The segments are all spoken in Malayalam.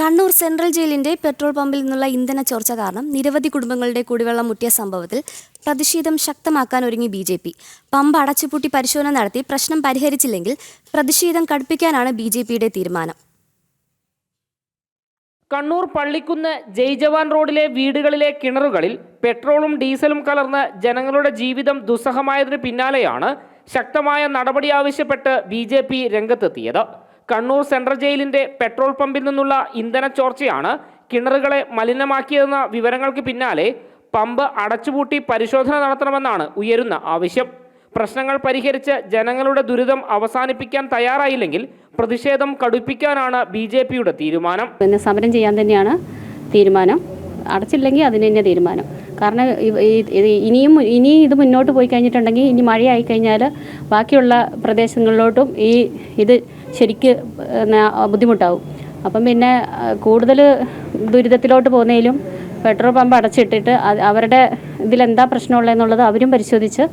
കണ്ണൂർ സെൻട്രൽ ജയിലിന്റെ പെട്രോൾ പമ്പിൽ നിന്നുള്ള ഇന്ധന ചോർച്ച കാരണം നിരവധി കുടുംബങ്ങളുടെ കുടിവെള്ളം മുട്ടിയ സംഭവത്തിൽ പ്രതിഷേധം ശക്തമാക്കാൻ ഒരുങ്ങി ബി.ജെ.പി. പമ്പ് അടച്ചുപൂട്ടി പരിശോധന നടത്തി പ്രശ്നം പരിഹരിച്ചില്ലെങ്കിൽ പ്രതിഷേധം കടുപ്പിക്കാനാണ് ബി.ജെ.പിയുടെ തീരുമാനം. കണ്ണൂർ പള്ളിക്കുന്ന് ജയ് ജവാൻ റോഡിലെ വീടുകളിലെ കിണറുകളിൽ പെട്രോളും ഡീസലും കലർന്ന് ജനങ്ങളുടെ ജീവിതം ദുസ്സഹമായതിനു പിന്നാലെയാണ് ശക്തമായ നടപടി ആവശ്യപ്പെട്ട് ബി.ജെ.പി. രംഗത്തെത്തിയത്. കണ്ണൂർ സെൻട്രൽ ജയിലിന്റെ പെട്രോൾ പമ്പിൽ നിന്നുള്ള ഇന്ധന ചോർച്ചയാണ് കിണറുകളെ മലിനമാക്കിയതെന്ന വിവരങ്ങൾക്ക് പിന്നാലെ പമ്പ് അടച്ചുപൂട്ടി പരിശോധന നടത്തണമെന്നാണ് ഉയരുന്ന ആവശ്യം. പ്രശ്നങ്ങൾ പരിഹരിച്ച് ജനങ്ങളുടെ ദുരിതം അവസാനിപ്പിക്കാൻ തയ്യാറായില്ലെങ്കിൽ പ്രതിഷേധം കടുപ്പിക്കാനാണ് ബി.ജെ.പിയുടെ തീരുമാനം. പിന്നെ സമരം ചെയ്യാൻ തന്നെയാണ് തീരുമാനം. അടച്ചില്ലെങ്കിൽ അതിന് തന്നെ തീരുമാനം. കാരണം ഇനി ഇത് മുന്നോട്ട് പോയി കഴിഞ്ഞിട്ടുണ്ടെങ്കിൽ ഇനി മഴയായി കഴിഞ്ഞാൽ ബാക്കിയുള്ള പ്രദേശങ്ങളിലോട്ടും ഇത് ശരിക്ക് ബുദ്ധിമുട്ടാവും. അപ്പം പിന്നെ കൂടുതൽ ദുരിതത്തിലോട്ട് പോകുന്നതിലും പെട്രോൾ പമ്പ് അടച്ചിട്ടിട്ട് അവരുടെ ഇതിലെന്താ പ്രശ്നമുള്ളതെന്നുള്ളത് അവരും പരിശോധിച്ച്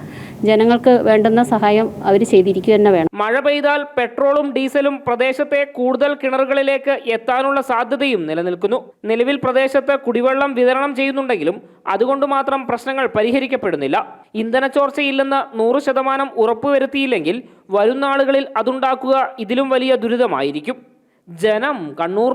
ജനങ്ങൾക്ക് വേണ്ടുന്ന സഹായം അവർ ചെയ്തിരിക്കുക തന്നെ വേണം. മഴ പെയ്താൽ പെട്രോളും ഡീസലും പ്രദേശത്തെ കൂടുതൽ കിണറുകളിലേക്ക് എത്താനുള്ള സാധ്യതയും നിലനിൽക്കുന്നു. നിലവിൽ പ്രദേശത്ത് കുടിവെള്ളം വിതരണം ചെയ്യുന്നുണ്ടെങ്കിലും അതുകൊണ്ട് മാത്രം പ്രശ്നങ്ങൾ പരിഹരിക്കപ്പെടുന്നില്ല. ഇന്ധന ചോർച്ചയില്ലെന്ന് 100% ഉറപ്പുവരുത്തിയില്ലെങ്കിൽ വരുന്ന നാളുകളിൽ അതുണ്ടാക്കുക ഇതിലും വലിയ ദുരിതമായിരിക്കും. ജനം, കണ്ണൂർ.